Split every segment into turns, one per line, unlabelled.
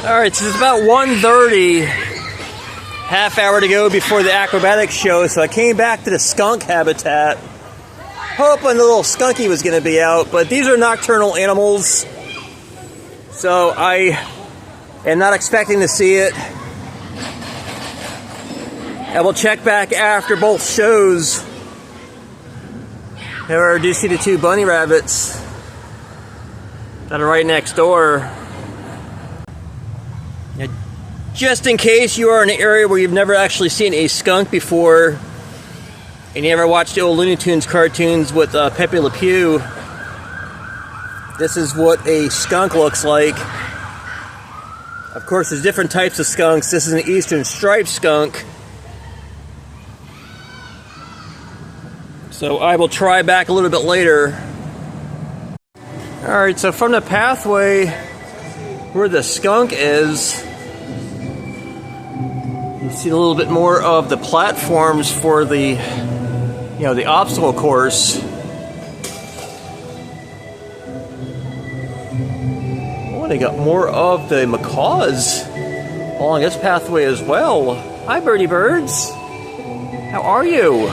Alright, so it's about 1:30, half hour to go before the acrobatics show, so I came back to the skunk habitat, hoping the little skunky was going to be out, but these are nocturnal animals, so I am not expecting to see it. I will check back after both shows. However, I do see the two bunny rabbits that are right next door. Now, just in case you are in an area where you've never actually seen a skunk before, and you ever watched the old Looney Tunes cartoons with Pepe Le Pew, this is what a skunk looks like. Of course, there's different types of skunks. This is an eastern striped skunk. So I will try back a little bit later. Alright, so from the pathway where the skunk is, you see a little bit more of the platforms for the, the obstacle course. Oh, they got more of the macaws along this pathway as well. Hi, birdie birds. How are you?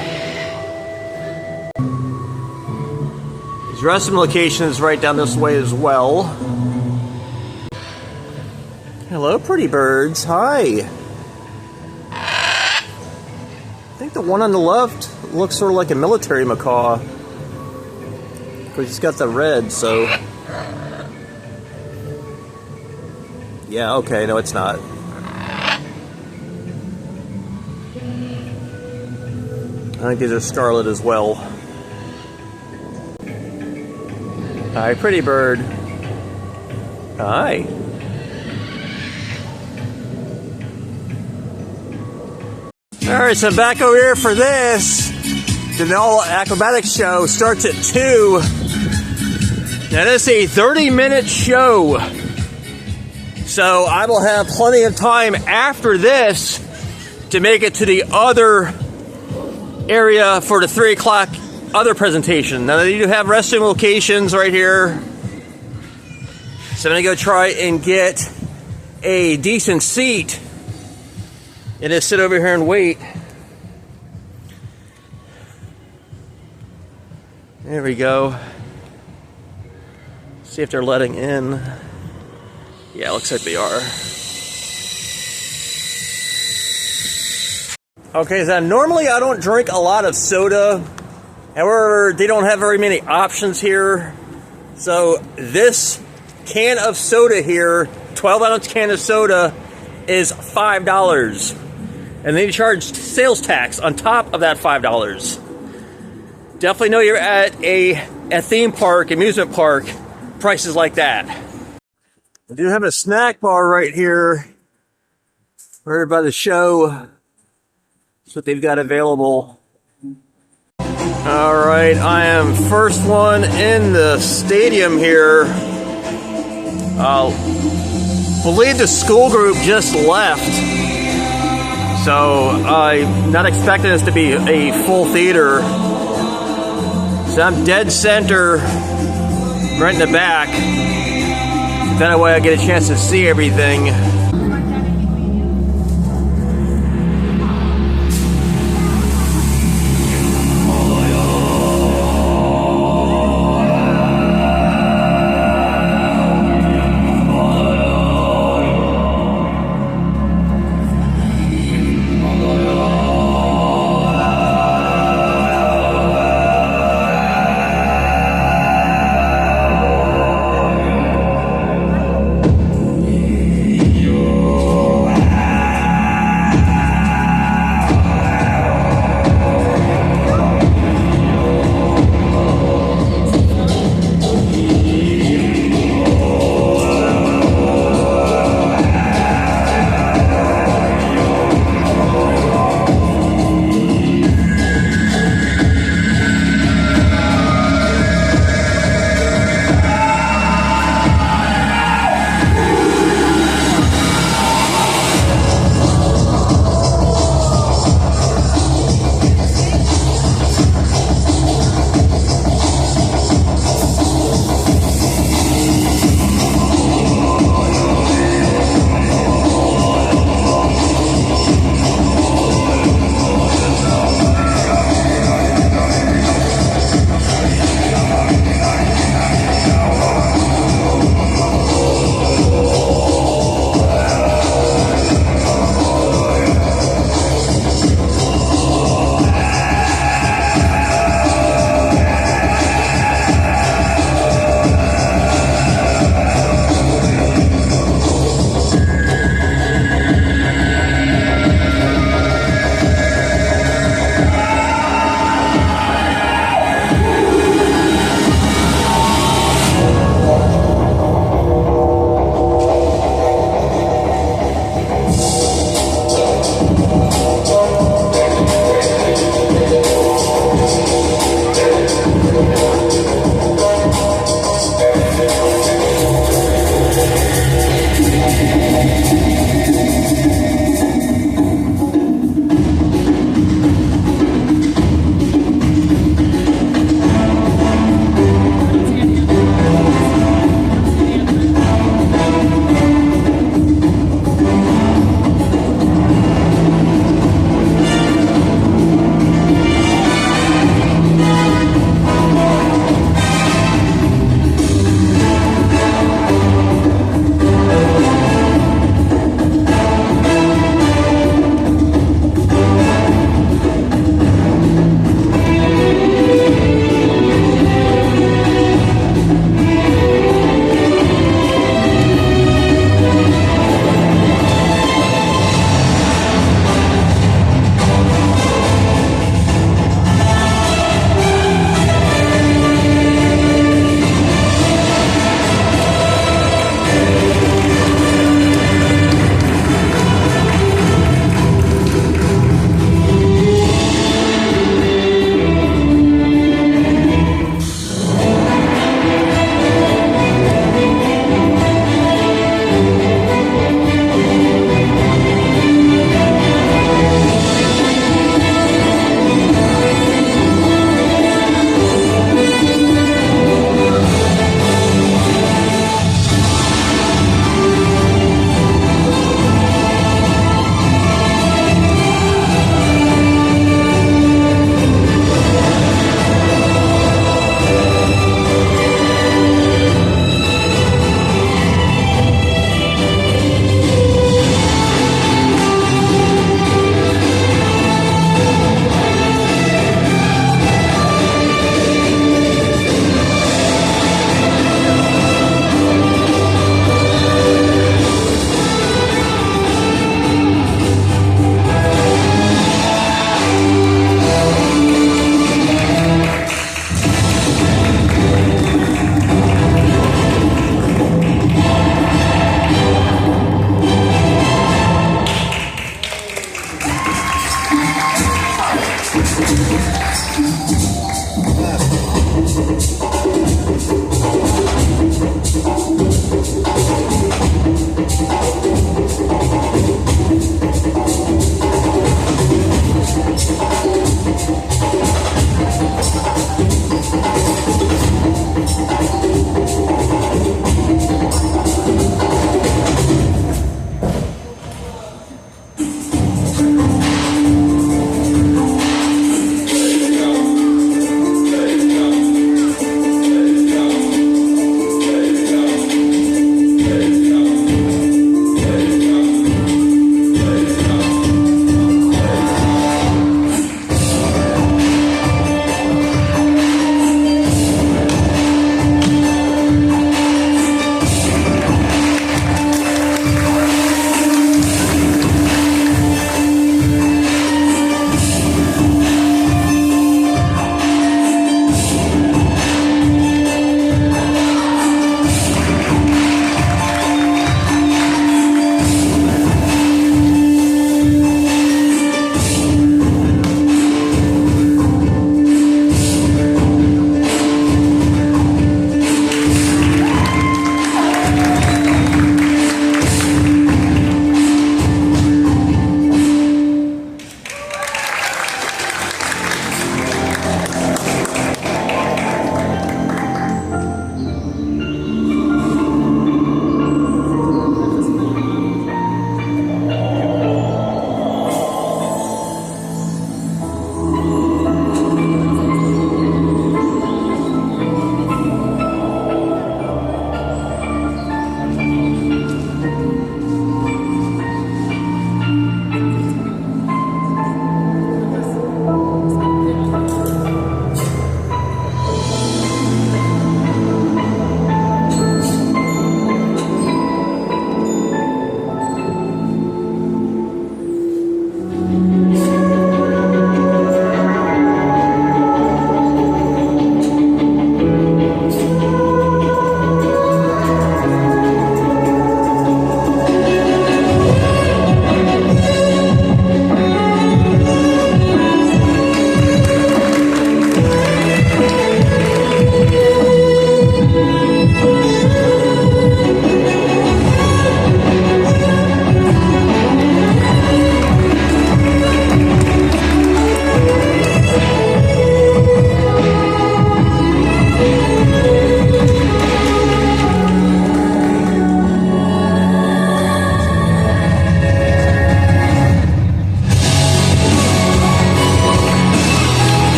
There's restroom locations right down this way as well. Hello, pretty birds. Hi. I think the one on the left looks sort of like a military macaw. Because it's got the red, so... Yeah, okay, no, it's not. I think these are scarlet as well. Hi, pretty bird. Hi. Alright, so back over here for this. The whole acrobatics show starts at 2. Now this is a 30-minute show. So I will have plenty of time after this to make it to the other area for the 3 o'clock other presentation. Now they do have restroom locations right here. So I'm going to go try and get a decent seat and just sit over here and wait. There we go. See if they're letting in. Yeah, looks like they are. Okay, so normally I don't drink a lot of soda. However, they don't have very many options here. So this can of soda here, 12-ounce can of soda, is $5. And they charge sales tax on top of that $5. Definitely know you're at a theme park, amusement park, prices like that. I do have a snack bar right here, right by the show. That's what they've got available. Alright, I am first one in the stadium here. I believe the school group just left. So I'm not expecting this to be a full theater. So I'm dead center, right in the back. That way I get a chance to see everything.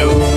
do.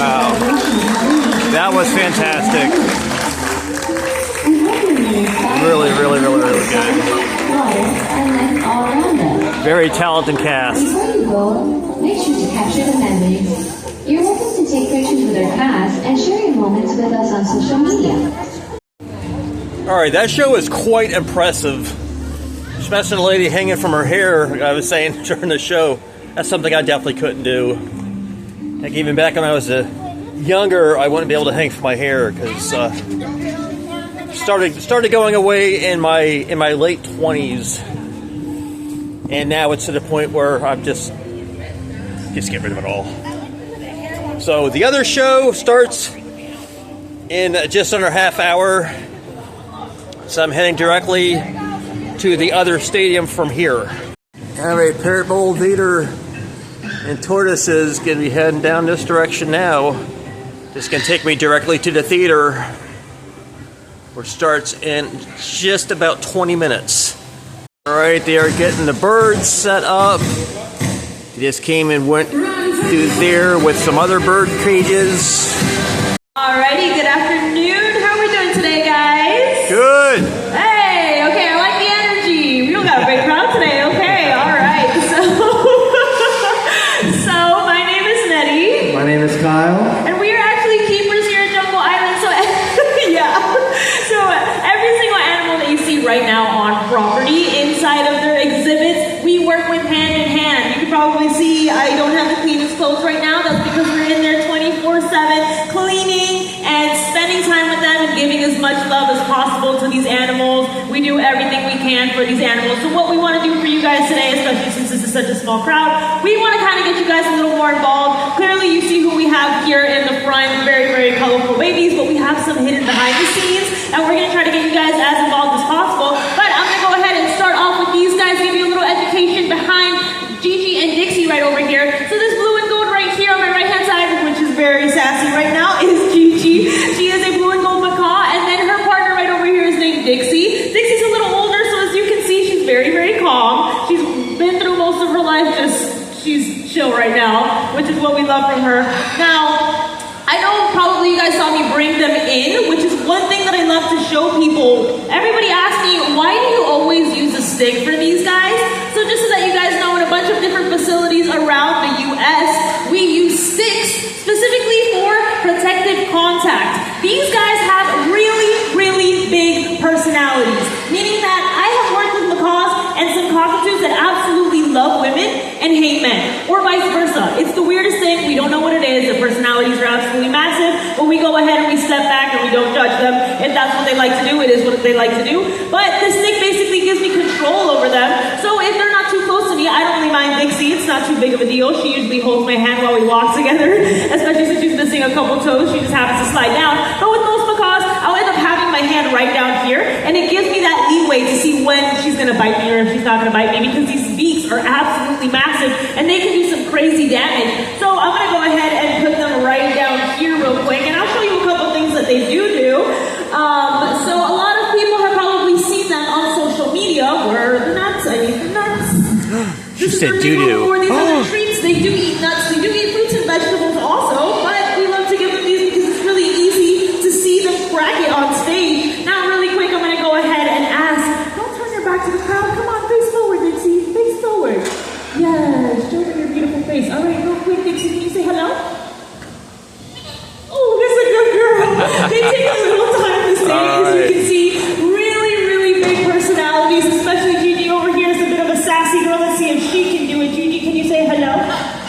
Wow. That was fantastic. Really, really, really, really good. Very talented cast.
Before you go, make sure to capture the memories. You're welcome to take pictures with our cast and share your moments with us on social media.
Alright, that show was quite impressive. Especially the lady hanging from her hair, I was saying during the show. That's something I definitely couldn't do. Like even back when I was younger, I wouldn't be able to hang from my hair because started going away in my late 20s, and now it's to the point where I'm just get rid of it all. So the other show starts in just under a half hour, so I'm heading directly to the other stadium from here. All right, Parrot Bowl Theater and Tortoises going to be heading down this direction now. Just going to take me directly to the theater, which starts in just about 20 minutes. All right, they are getting the birds set up. They just came and went through there with some other bird cages.
Alrighty, good afternoon. How are we doing today, guys?
Good.
Hey, okay, I like the energy. We don't got a big crowd today, okay, alright. So my name is Nettie.
My name is Kyle.
And we are actually keepers here at Jungle Island, so yeah. So every single animal that you see right now on property, inside of their exhibits, we work with hand in hand. You can probably see I don't have the cleanest clothes right now. That's because we're in there 24/7 cleaning and spending time with them and giving as much love as possible to these animals. We do everything we can for these animals. So what we want to do for you guys today, especially since this is such a small crowd, we want to kind of get you guys a little more involved. Clearly you see who we have here in the front, very, very colorful babies, but we have some hidden behind the scenes, and we're going to try to get you guys as involved as possible. But I'm going to go ahead and start off with these guys, give you a little education behind Gigi and Dixie right over here. So this blue and gold right here on my right hand side, which is very sassy right now, is Gigi. She is a blue and gold macaw, and then her partner right over here is named Dixie. Dixie's a little older, so as you can see, she's very, very calm. She's been through most of her life, she's chill right now, which is what we love from her. Now, I know probably you guys saw me bring them in, which is one thing that I love to show people. Everybody asks me, why do you always use a stick for these guys? So just so that you guys know, in a bunch of different facilities around the US, we use sticks specifically for protective contact. These guys have really, really big personalities, meaning that I have worked with macaws and some cockatoos that absolutely love women and hate men, or vice versa. It's the weirdest thing. We don't know what it is. Their personalities are absolutely massive, but we go ahead and we step back and we don't judge them. If that's what they like to do, it is what they like to do. But the stick basically gives me control over them. So if they're not too close to me, I don't really mind Dixie. It's not too big of a deal. She usually holds my hand while we walk together, especially since she's missing a couple toes. She just happens to slide down. But with most macaws, I'll end up having my hand right down here, and it gives me that leeway to see when she's gonna bite me or if she's not gonna bite me, because these beaks are absolutely massive and they can do some crazy damage. So I'm gonna go ahead and put them right down here real quick, and I'll show you a couple things that they do. So a lot of people have probably seen them on social media where the nuts, I eat the nuts.
She said doo-doo.
For these other treats, they do eat nuts, they do eat fruits and vegetables also, but we love to give them these because it's really easy to see them crack it on stage. Now really quick, I'm gonna go ahead and ask, don't turn your back to the crowd, come on, face forward, Dixie, face forward. Yes, show them your beautiful face. All right, real quick, Dixie, can you say hello? Oh, that's a good girl. They take a little time to say, as you can see, really, really big personalities, especially Gigi over here is a bit of a sassy girl. Let's see if she can do it. Gigi, can you say hello?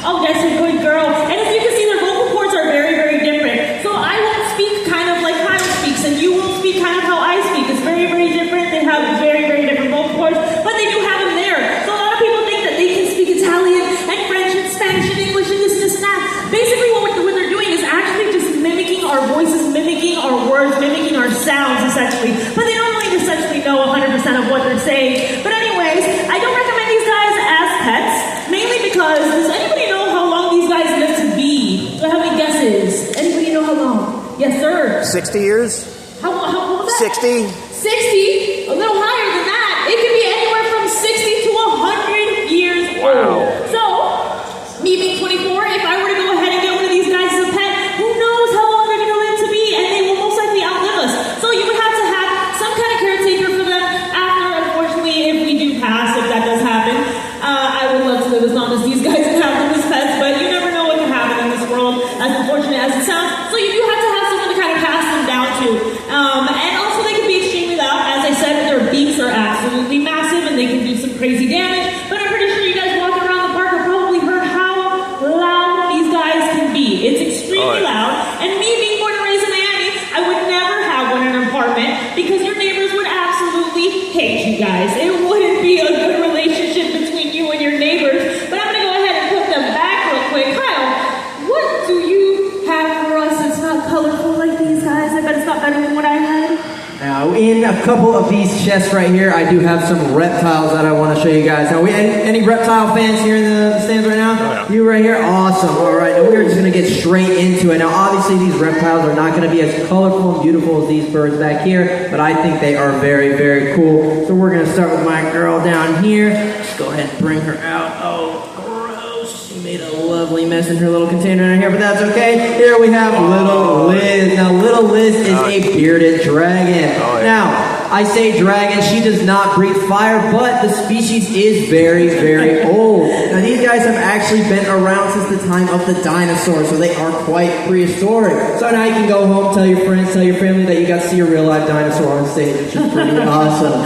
Oh, that's a good girl. And as you can see, their vocal cords are very, very different. So I won't speak kind of like Kyle speaks, and you won't speak kind of how I speak. It's very, very different. They have very, very different vocal cords, but they do have them there. So a lot of people think that they can speak Italian and French and Spanish and English and this and that. Basically, what they're doing is actually just mimicking our voices, mimicking our words, mimicking our sounds, essentially. But they don't really essentially know 100% of what they're saying. But anyways, I don't recommend these guys as pets, mainly because, does anybody know how long these guys live to be? Do I have any guesses? Anybody know how long? Yes, sir.
60 years?
How what was that?
60?
60? A little higher than that. It can be anywhere from 60 to 100 years old.
Wow.
So, me being 24, if I were to go ahead and get one of these guys as a pet, who unfortunate as it sounds. So you do have to have someone to kind of pass them down to. And also they can be extremely loud. As I said, their beaks are absolutely massive and they can do some crazy damage. But I'm pretty sure you guys walking around the park have probably heard how loud these guys can be. It's extremely loud. And me being born and raised in Miami, I would never have one in an apartment because your neighbors would absolutely hate you guys. It wouldn't be a good relationship between you and your neighbors. But I'm going to go ahead and put them back real quick. Kyle, what do you have for us that's not colorful like these guys? I bet it's not better than what I had.
Now, in a couple of these chests right here, I do have some reptiles that I want to show you guys. Now, any reptile fans here in the stands right now?
Oh, yeah.
You right here? Awesome. All right, now we're just going to get straight into it. Now, obviously, these reptiles are not going to be as colorful and beautiful as these birds back here, but I think they are very, very cool. So we're going to start with my girl down here. Let's go ahead and bring her out. Oh, gross. She made a lovely mess in her little container down here, but that's okay. Here we have little Liz. Now, little Liz is a bearded dragon. Now, I say dragon, she does not breathe fire, but the species is very, very old. Now, these guys have actually been around since the time of the dinosaurs, so they are quite prehistoric. So now you can go home, tell your friends, tell your family that you got to see a real live dinosaur on stage, which is pretty awesome.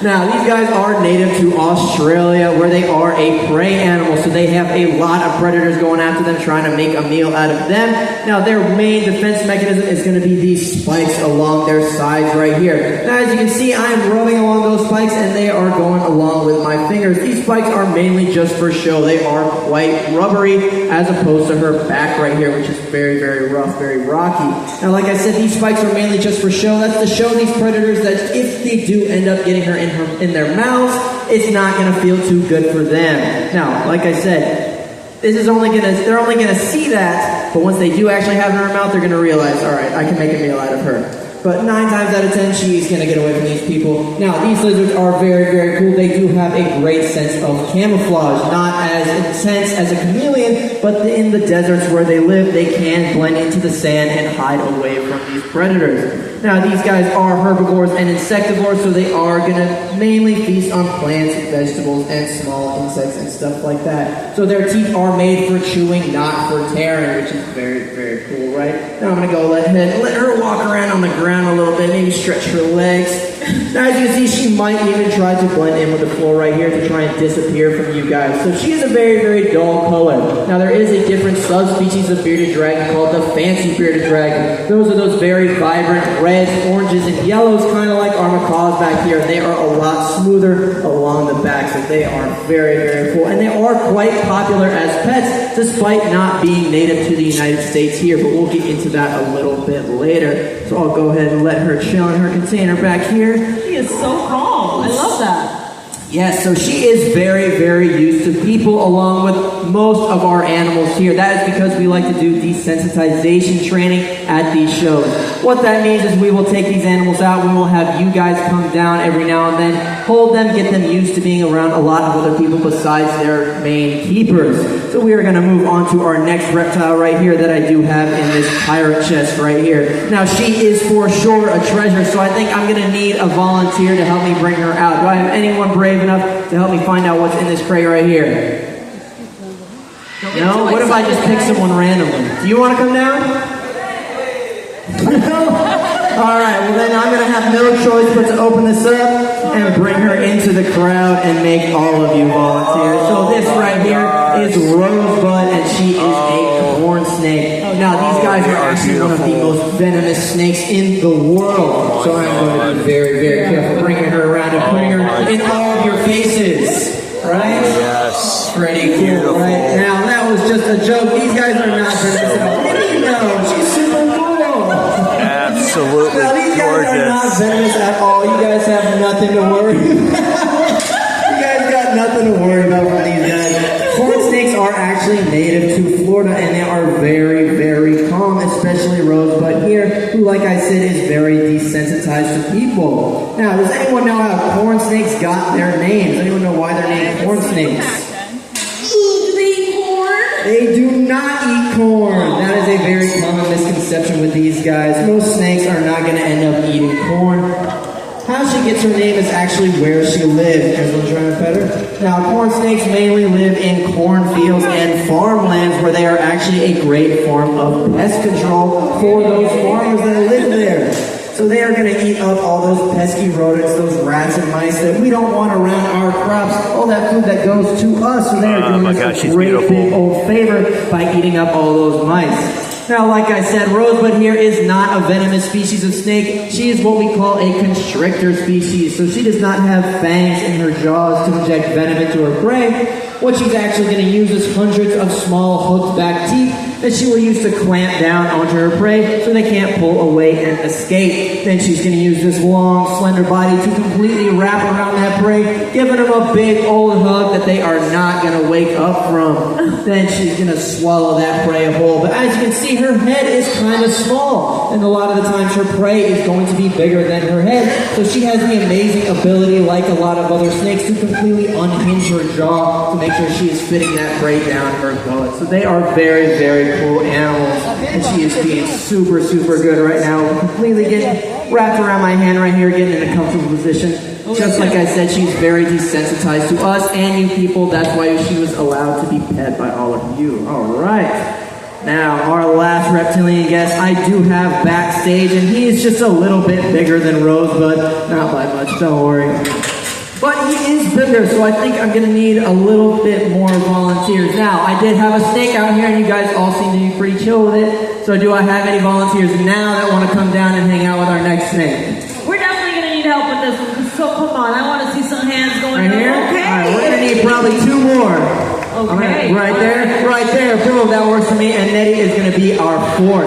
Now, these guys are native to Australia, where they are a prey animal, so they have a lot of predators going after them, trying to make a meal out of them. Now, their main defense mechanism is going to be these spikes along their sides right here. Now, as you can see, I am rubbing along those spikes, and they are going along with my fingers. These spikes are mainly just for show. They are quite rubbery, as opposed to her back right here, which is very, very rough, very rocky. Now, like I said, these spikes are mainly just for show. That's to show these predators that if they do end up getting her in their mouths, it's not going to feel too good for them. Now, like I said, they're only gonna see that, but once they do actually have her in her mouth, they're gonna realize, all right, I can make a meal out of her. But 9 times out of 10, she's gonna get away from these people. Now, these lizards are very, very cool. They do have a great sense of camouflage, not as intense as a chameleon, but in the deserts where they live, they can blend into the sand and hide away from these predators. Now, these guys are herbivores and insectivores, so they are gonna mainly feast on plants, vegetables, and small insects and stuff like that. So their teeth are made for chewing, not for tearing, which is very, very cool, right? Now I'm gonna go let her walk around on the ground a little bit, maybe stretch her legs. Now, as you can see, she might even try to blend in with the floor right here to try and disappear from you guys. So she is a very, very dull color. Now, there is a different subspecies of bearded dragon called the fancy bearded dragon. Those are those very vibrant reds, oranges, and yellows, kind of like our macaws back here. They are a lot smoother along the back, so they are very, very cool. And they are quite popular as pets, despite not being native to the United States here, but we'll get into that a little bit later. So I'll go ahead and let her chill in her container back here.
She is so calm. I love that.
Yes, so she is very, very used to people along with most of our animals here. That is because we like to do desensitization training at these shows. What that means is we will take these animals out, we will have you guys come down every now and then, hold them, get them used to being around a lot of other people besides their main keepers. So we are going to move on to our next reptile right here that I do have in this pirate chest right here. Now, she is for sure a treasure, so I think I'm going to need a volunteer to help me bring her out. Do I have anyone brave enough to help me find out what's in this crate right here? No? What if I just pick someone randomly? Do you want to come down? No? Alright, well then I'm going to have no choice but to open this up and bring her into the crowd and make all of you volunteer. So this right here is Rosebud, and she is a corn snake. Now, these guys are actually one of the most venomous snakes in the world. So I'm going to be very, very careful bringing her around and putting her in all of your faces. Right?
Yes.
Pretty cool, beautiful. Right? Now, that was just a joke. These guys are not venomous at all. What do you know? She's super cool.
Absolutely
now, these guys are not venomous at all. You guys have nothing to worry about. You guys got nothing to worry about from these guys. Corn snakes are actually native to Florida, and they are very, very calm, especially Rosebud here, who, like I said, is very desensitized to people. Now, does anyone know how corn snakes got their names? Does anyone know why they're named corn snakes?
Do they eat corn?
They do not eat corn. That is a very common misconception with these guys. Most snakes are not going to end up eating corn. How she gets hence her name is actually where she lives. Everyone trying to pet her? Now, corn snakes mainly live in cornfields and farmlands where they are actually a great form of pest control for those farmers that live there. So they are going to eat up all those pesky rodents, those rats and mice that we don't want around our crops, all that food that goes to us. So they are doing us a great big old favor by eating up all those mice. Now, like I said, Rosebud here is not a venomous species of snake. She is what we call a constrictor species. So she does not have fangs in her jaws to inject venom into her prey. What she's actually going to use is hundreds of small hooked back teeth that she will use to clamp down onto her prey so they can't pull away and escape. Then she's going to use this long, slender body to completely wrap around that prey, giving them a big old hug that they are not going to wake up from. Then she's going to swallow that prey whole. But as you can see, her head is kind of small, and a lot of the times her prey is going to be bigger than her head. So she has the amazing ability, like a lot of other snakes, to completely unhinge her jaw to make sure she is fitting that prey down her gullet. So they are very, very cool animals, and she is being super, super good right now. Completely getting wrapped around my hand right here, getting in a comfortable position. Just like I said, she's very desensitized to us and you people. That's why she was allowed to be pet by all of you. All right. Now, our last reptilian guest I do have backstage, and he is just a little bit bigger than Rosebud. Not by much, don't worry. But he is bigger, so I think I'm going to need a little bit more volunteers. Now, I did have a snake out here, and you guys all seem to be pretty chill with it. So do I have any volunteers now that want to come down and hang out with our next snake?
We're definitely going to need help with this one. So come on, I want to see some hands going
right here?
Okay.
All right, we're going to need probably 2 more.
Okay.
Right there. Boom, that works for me. And Nettie is going to be our 4th.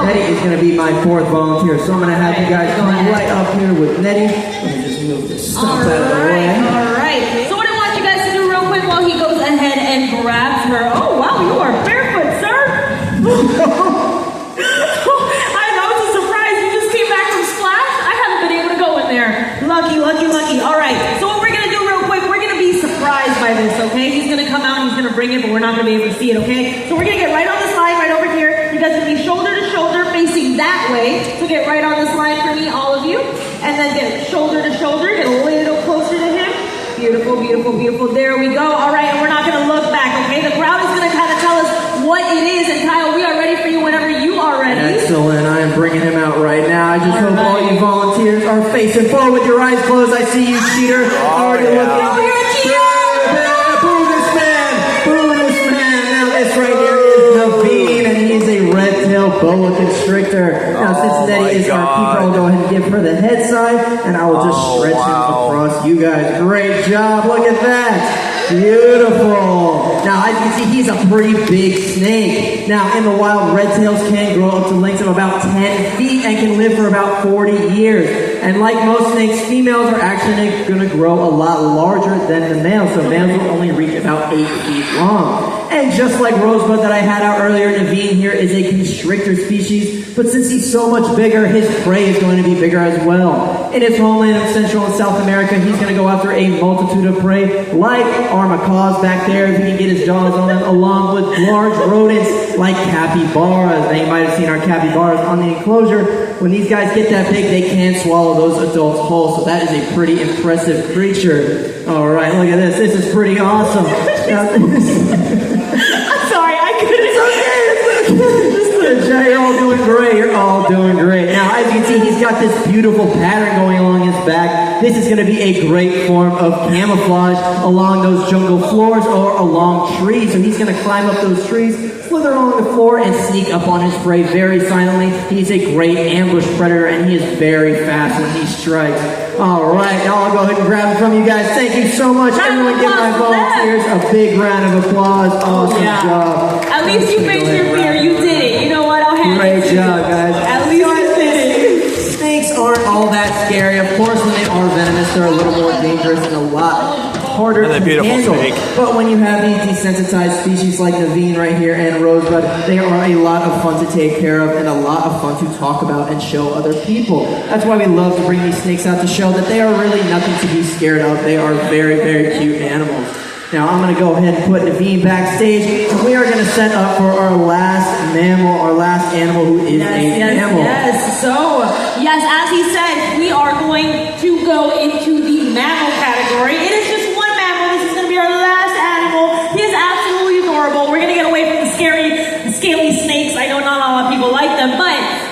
Nettie is going to be my 4th volunteer. So I'm going to have you guys come right up here with Nettie. Let me just move this stuff out of the way.
All right. So what I want you guys to do real quick while he goes ahead and grabs her. Oh, wow, you are barefoot, sir. That was a surprise. You just came back from Splash. I haven't been able to go in there. Lucky. All right. So what we're going to do real quick, we're going to be surprised by this, okay? He's going to come out and he's going to bring it, but we're not going to be able to see it, okay? So we're going to get right on this line right over here. You guys are going to be shoulder to shoulder facing that way. So get right on this line for me, all of you. And then get shoulder to shoulder, get a little closer to him. Beautiful. There we go. All right, and we're not going to look back, okay? The crowd is going to kind of tell us what it is. And Kyle, we are ready for you whenever you are ready.
Excellent. I am bringing him out right now. I just hope all you volunteers are facing forward with your eyes closed. I see you, cheater. Already looking.
Oh, you're a cheater!
Boo this man. Now this right here is Naveen, and he is a red-tailed boa constrictor. Now since Nettie is our keeper, I'll go ahead and give her the head side, and I will just stretch him across you guys. Great job. Look at that. Beautiful. Now, as you can see, he's a pretty big snake. Now, in the wild, red tails can grow up to lengths of about 10 feet and can live for about 40 years. And like most snakes, females are actually going to grow a lot larger than the males. So males will only reach about 8 feet long. And just like Rosebud that I had out earlier, Naveen here is a constrictor species. But since he's so much bigger, his prey is going to be bigger as well. In his homeland of Central and South America, he's going to go after a multitude of prey, like our macaws back there, if he can get his jaws on them, along with large rodents like capybaras. Now, you might have seen our capybaras on the enclosure. When these guys get that big, they can swallow those adults whole. So that is a pretty impressive creature. All right, look at this. This is pretty awesome.
I'm sorry, I couldn't.
You're all doing great. Now, as you can see, he's got this beautiful pattern going along his back. This is going to be a great form of camouflage along those jungle floors or along trees. So he's going to climb up those trees, slither along the floor, and sneak up on his prey very silently. He's a great ambush predator, and he is very fast when he strikes. All right, now I'll go ahead and grab it from you guys. Thank you so much. Everyone give my volunteers a big round of applause. Awesome job.
At least you faced your fear. You did it. You know what? I'll hand
Great job, guys.
At least you did it.
Snakes aren't all that scary. Of course, when they are venomous, they're a little more dangerous and a lot harder to handle.
Snake.
But when you have these desensitized species like Naveen right here and Rosebud, they are a lot of fun to take care of and a lot of fun to talk about and show other people. That's why we love to bring these snakes out to show that they are really nothing to be scared of. They are very, very cute animals. Now, I'm going to go ahead and put Naveen backstage, and we are going to set up for our last mammal, our last animal who is a mammal.
Yes. So, yes, as he said, we are going to go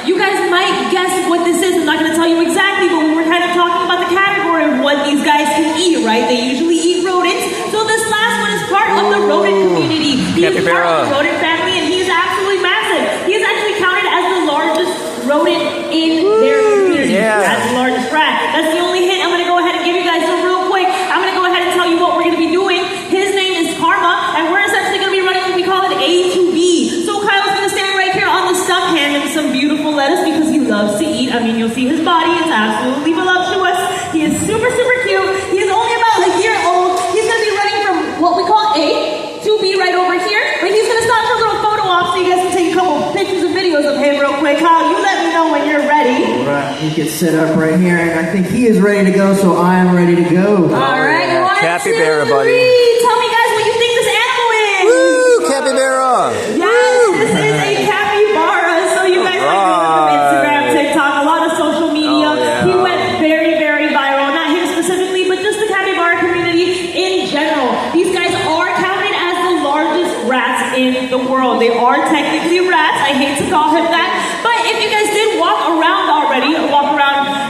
You guys might guess what this is. I'm not going to tell you exactly, but we were kind of talking about the category of what these guys can eat, right? They usually eat rodents. So this last one is part of the rodent community. He is part of the rodent family, and he is absolutely massive. He is actually counted as the largest rodent in their community. As the largest rat. That's the only hint I'm going to go ahead and give you guys. So real quick, I'm going to go ahead and tell you what we're going to be doing. His name is Karma, and we're essentially going to be running what we call an A to B. So Kyle's going to stand right here on the stump, handing some beautiful lettuce because he loves to eat. I mean, you'll see his body. It's absolutely voluptuous. He is super, super cute. He is only about a year old. He's going to be running from what we call A to B right over here. But he's going to stop for a little photo op so you guys can take a couple pictures and videos of him real quick. Kyle, you let me know when you're ready.
All right, he gets set up right here, and I think he is ready to go, so I am ready to go.
All right,
capybara, buddy.
Tell me, guys, what you think this animal is.
Woo, capybara.
Yes, this is a capybara. So you guys might know him from Instagram, TikTok, a lot of social media. He went very, very viral. Not him specifically, but just the capybara community in general. These guys are counted as the largest rats in the world. They are technically rats. I hate to call him that. But if you guys did walk around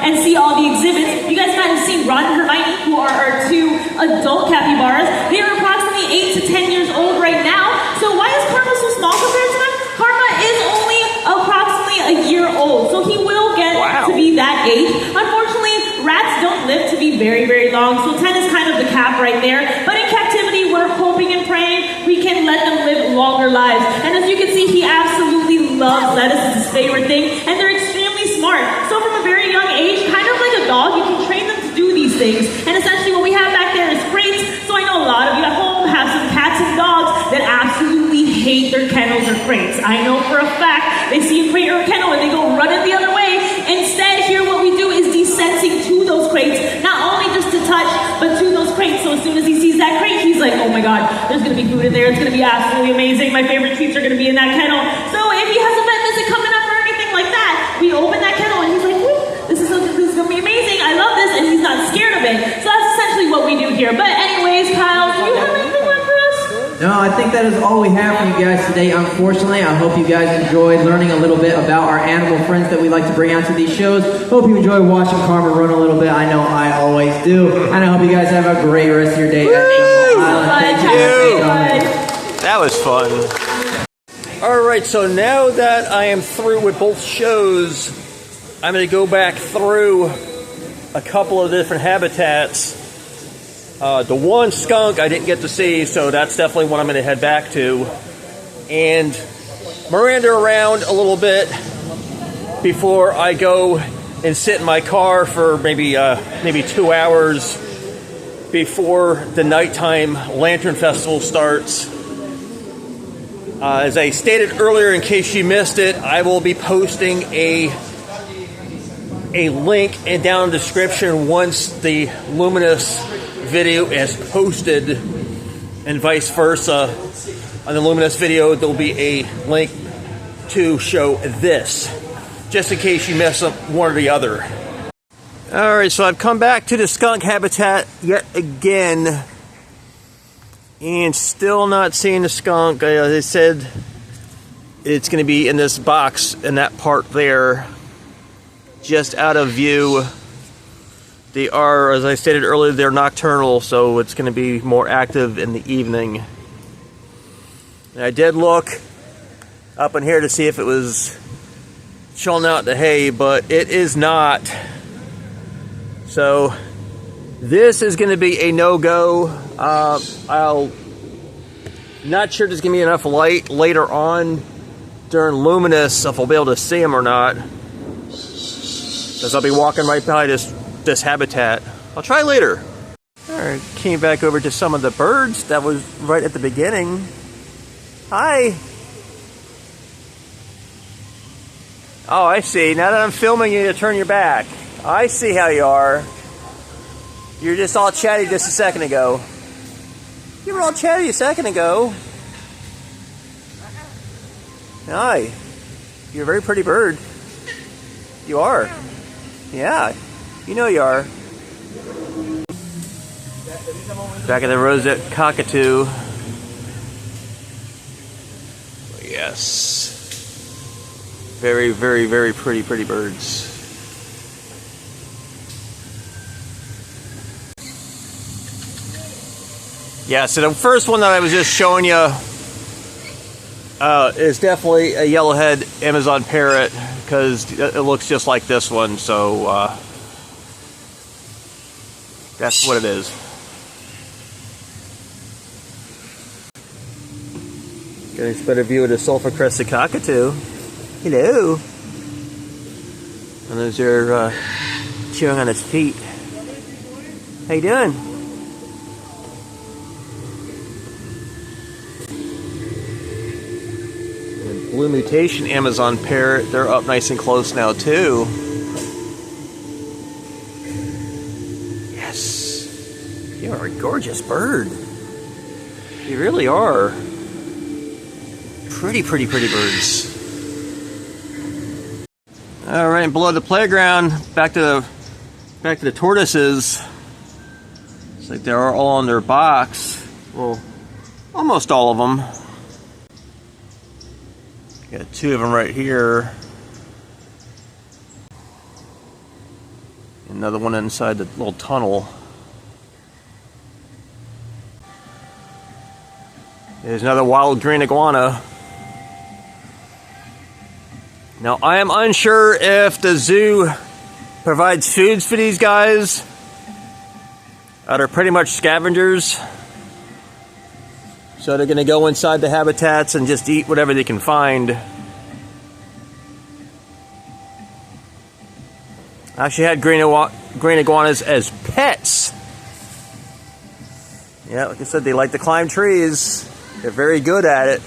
and see all the exhibits, you guys might have seen Ron and Hermione, who are our two adult capybaras. They are approximately 8 to 10 years old right now. So why is Karma so small compared to them? Karma is only approximately a year old, so he will get to be that age. Unfortunately, rats don't live to be very, very long, so 10 is kind of the cap right there. But in captivity, we're hoping and praying we can let them live longer lives. And as you can see, he absolutely loves lettuce. It's his favorite thing, and they're extremely smart. So from a very young age, kind of like a dog, you can train them to do these things. And essentially what we have back there is crates. So I know a lot of you at home have some cats and dogs that absolutely hate their kennels or crates. I know for a fact they see a crate or a kennel and they go running the other way. Instead, here what we do is desensing to those crates, not only just to touch, but to those crates. So as soon as he sees that crate, he's like, oh my god, there's going to be food in there. It's going to be absolutely amazing. My favorite treats are going to be in that kennel. So if he has a vet visit coming up or anything like that, we open that kennel and he's like, woo, this is going to be amazing. I love this. And he's not scared of it. So that's essentially what we do here. But anyways, Kyle, do you have anything left for us?
No, I think that is all we have for you guys today, unfortunately. I hope you guys enjoyed learning a little bit about our animal friends that we like to bring out to these shows. Hope you enjoy watching Karma run a little bit. I know I always do. And I hope you guys have a great rest of your day at Jungle Island. Thank you.
That was fun. Alright, so now that I am through with both shows, I'm going to go back through a couple of different habitats. The one skunk I didn't get to see, so that's definitely what I'm going to head back to. And Miranda around a little bit before I go and sit in my car for maybe 2 hours before the nighttime lantern festival starts. As I stated earlier, in case you missed it, I will be posting a link down in the description once the Luminous video is posted, and vice versa. On the Luminous video, there'll be a link to show this, just in case you miss one or the other. Alright, so I've come back to the skunk habitat yet again, and still not seeing the skunk. As I said, it's going to be in this box in that part there, just out of view. They are, as I stated earlier, they're nocturnal, so it's going to be more active in the evening. And I did look up in here to see if it was chilling out in the hay, but it is not. So this is going to be a no-go. I'll not sure there's going to be enough light later on during Luminous if I'll be able to see them or not, because I'll be walking right by this habitat. I'll try later. Alright, came back over to some of the birds that was right at the beginning. Hi! Oh, I see. Now that I'm filming you, to turn your back. I see how you are. You're just all chatty just a second ago. You were all chatty a second ago. Hi. You're a very pretty bird. You are. Yeah. You know you are. Back at the rosette cockatoo. Yes. Very, very, very pretty birds. Yeah, so the first one that I was just showing you is definitely a yellowhead Amazon parrot, because it looks just like this one, so that's what it is. Getting a better view of the sulfur-crested cockatoo. Hello. And there's your chewing on its feet. How you doing? And blue mutation Amazon parrot, they're up nice and close now too. Yes. You are a gorgeous bird. You really are. Pretty birds. All right, below the playground, back to the tortoises. It's like they're all on their box. Well, almost all of them. Got two of them right here. Another one inside the little tunnel. There's another wild green iguana. Now, I am unsure if the zoo provides foods for these guys. They're pretty much scavengers. So they're going to go inside the habitats and just eat whatever they can find. I actually had green iguanas as pets. Yeah, like I said, they like to climb trees. They're very good at it.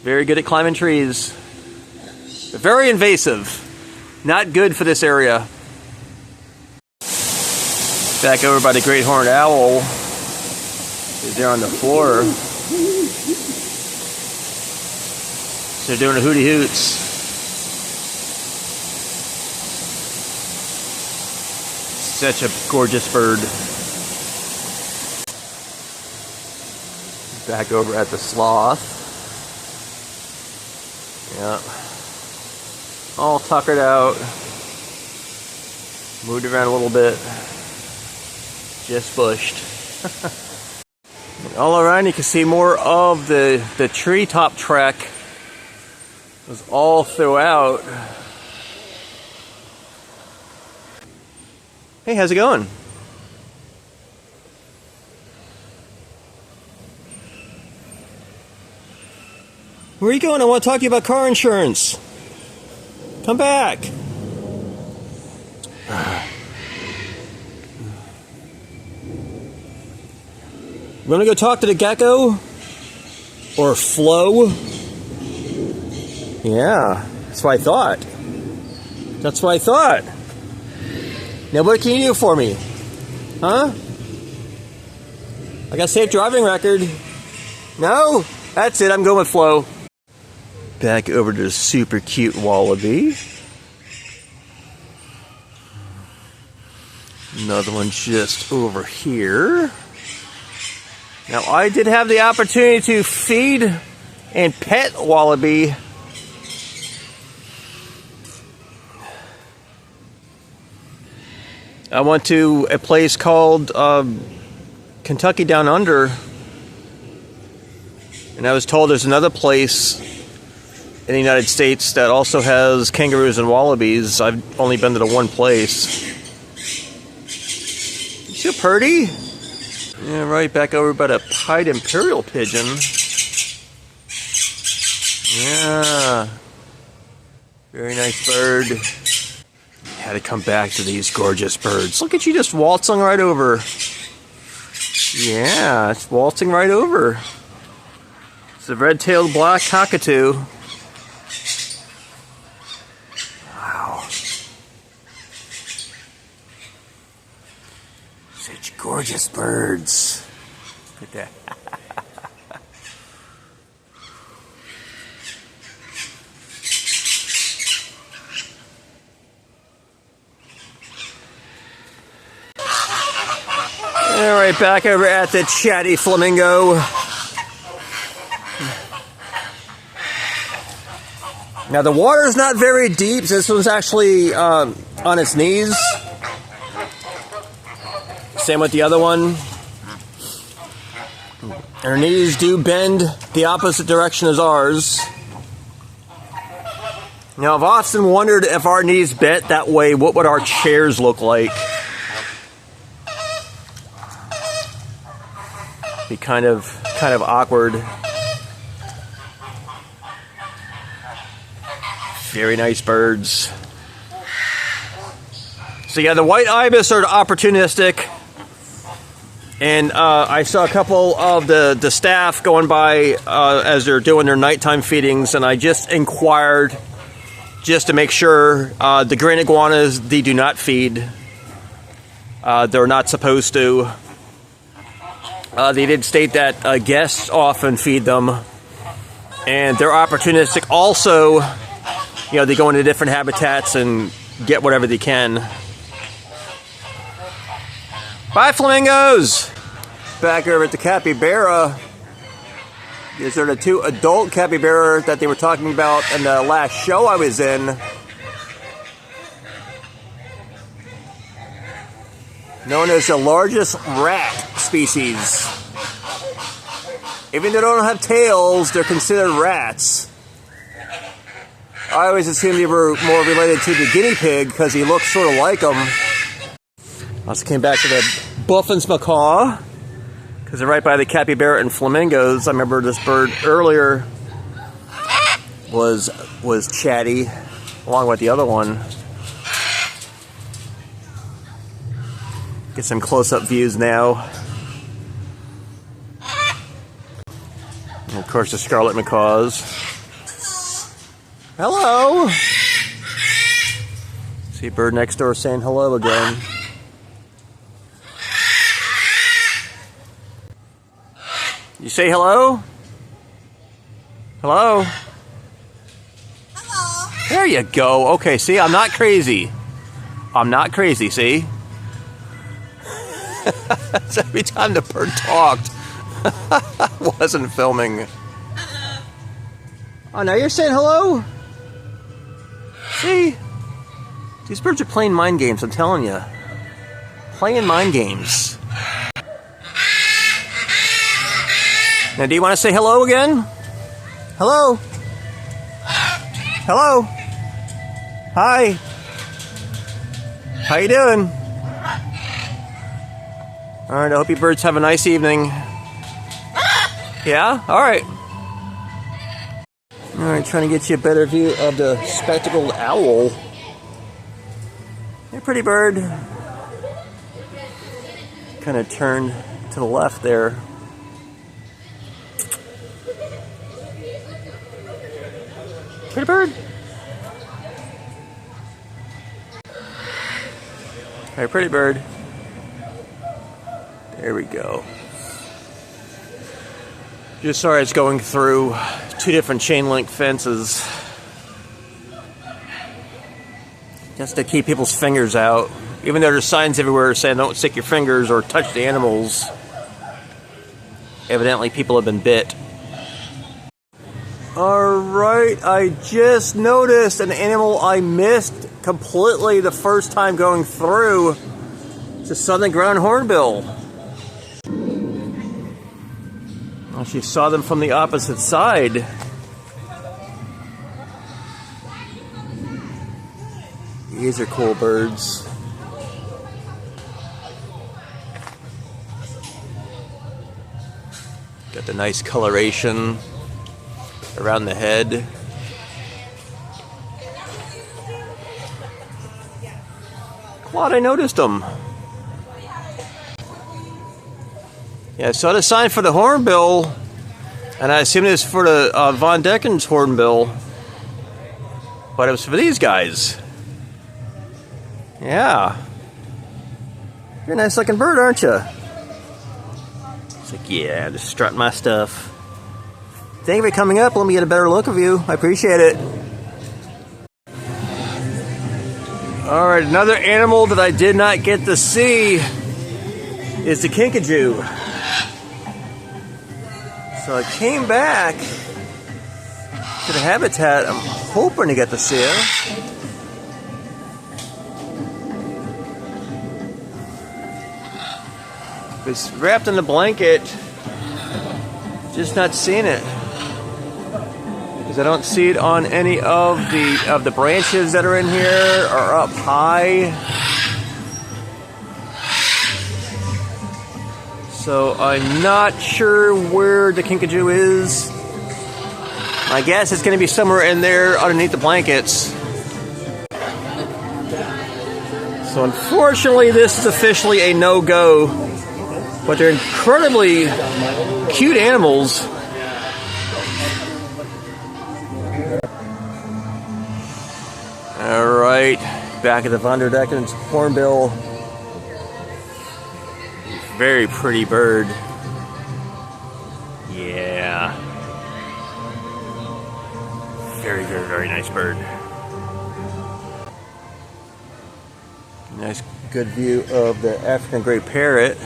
Very good at climbing trees. But very invasive. Not good for this area. Back over by the great horned owl. Is there on the floor. So they're doing a hooty hoots. Such a gorgeous bird. Back over at the sloth. Yeah. All tuckered out. Moved around a little bit. Just bushed. All around you can see more of the treetop trek. It was all throughout. Hey, how's it going? Where are you going? I want to talk to you about car insurance. Come back. You want to go talk to the gecko? Or Flo? Yeah, that's what I thought. That's what I thought. Now what can you do for me? Huh? I got a safe driving record. No? That's it, I'm going with Flo. Back over to the super cute wallaby. Another one just over here. Now, I did have the opportunity to feed and pet wallaby. I went to a place called Kentucky Down Under, and I was told there's another place in the United States that also has kangaroos and wallabies. I've only been to the one place. So pretty. Yeah, right back over by the pied imperial pigeon. Yeah. Very nice bird. Had to come back to these gorgeous birds. Look at you just waltzing right over. Yeah, it's waltzing right over. It's a red-tailed black cockatoo. Wow. Such gorgeous birds. Look at that. All right, back over at the chatty flamingo. Now the water is not very deep. This one's actually on its knees. Same with the other one. Her knees do bend the opposite direction as ours. Now I've often wondered if our knees bent that way, what would our chairs look like? Be kind of awkward. Very nice birds. So yeah, the white ibis are opportunistic. And I saw a couple of the staff going by as they're doing their nighttime feedings, and I just inquired just to make sure the green iguanas, they do not feed. They're not supposed to. They did state that guests often feed them, and they're opportunistic. Also, you know, they go into different habitats and get whatever they can. Bye, flamingos! Back over at the capybara. These are the two adult capybara that they were talking about in the last show I was in. Known as the largest rat species. Even though they don't have tails, they're considered rats. I always assumed they were more related to the guinea pig because he looks sort of like them. Also came back to the Buffin's macaw because they're right by the capybara and flamingos. I remember this bird earlier was chatty along with the other one. Get some close-up views now. And of course the scarlet macaws. Hello! See a bird next door saying hello again. You say hello? Hello?
Hello.
There you go. Okay, see, I'm not crazy. I'm not crazy, see? It's every time the bird talked. I wasn't filming. Oh, now you're saying hello? See? These birds are playing mind games, I'm telling you. Playing mind games. Now, do you want to say hello again? Hello? Hello? Hi. How you doing? All right, I hope you birds have a nice evening. Yeah? All right. All right, trying to get you a better view of the spectacled owl. Hey, pretty bird. Kind of turned to the left there. Pretty bird. Hey, pretty bird. There we go. Just sorry it's going through two different chain link fences. Just to keep people's fingers out. Even though there's signs everywhere saying don't stick your fingers or touch the animals. Evidently people have been bit. Alright, I just noticed an animal I missed completely the first time going through. It's a southern ground hornbill. Well, she saw them from the opposite side. These are cool birds. Got the nice coloration around the head. Glad I noticed them. Yeah, I saw the sign for the hornbill, and I assumed it was for the Von Decken's hornbill, but it was for these guys. Yeah. You're a nice looking bird, aren't you? It's like, yeah, just strutting my stuff. Thank you for coming up. Let me get a better look of you. I appreciate it. Alright, another animal that I did not get to see is the kinkajou. So I came back to the habitat. I'm hoping to get to see it. It's wrapped in the blanket. Just not seeing it. Because I don't see it on any of the branches that are in here or up high. So I'm not sure where the kinkajou is. My guess is going to be somewhere in there underneath the blankets. So unfortunately, this is officially a no-go. But they're incredibly cute animals. All right, back at the Vanderdecken hornbill. Very pretty bird. Yeah. Very, very, very nice bird. Nice, good view of the African gray parrot.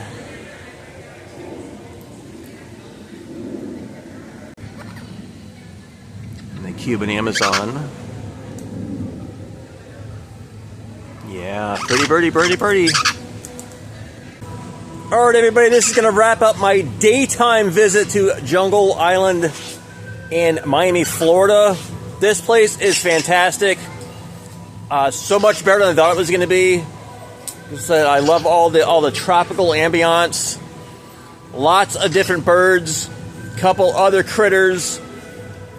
And the Cuban Amazon. Yeah, pretty birdie, birdie, birdie. All right, everybody, this is going to wrap up my daytime visit to Jungle Island in Miami, Florida. This place is fantastic. So much better than I thought it was going to be. I love all the tropical ambiance. Lots of different birds. Couple other critters.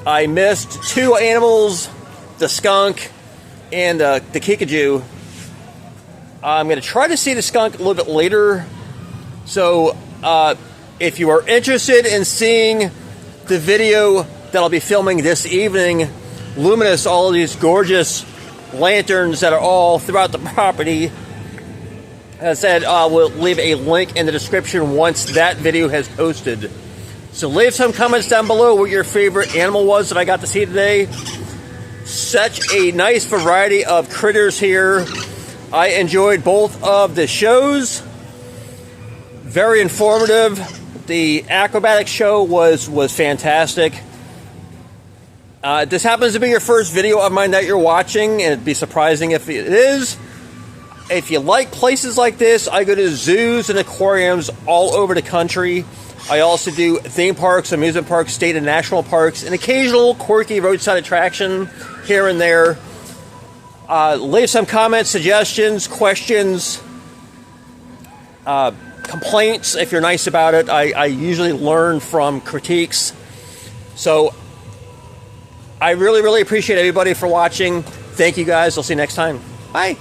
I missed 2 animals, the skunk and the kinkajou. I'm going to try to see the skunk a little bit later. So if you are interested in seeing the video that I'll be filming this evening, luminous, all of these gorgeous lanterns that are all throughout the property, as I said, we'll leave a link in the description once that video has posted. So leave some comments down below what your favorite animal was that I got to see today. Such a nice variety of critters here. I enjoyed both of the shows. Very informative. The acrobatic show was fantastic. This happens to be your first video of mine that you're watching, and it'd be surprising if it is. If you like places like this, I go to zoos and aquariums all over the country. I also do theme parks, amusement parks, state and national parks, an occasional quirky roadside attraction here and there. Leave some comments, suggestions, questions, complaints if you're nice about it. I usually learn from critiques. So I really, really appreciate everybody for watching. Thank you guys. I'll see you next time. Bye.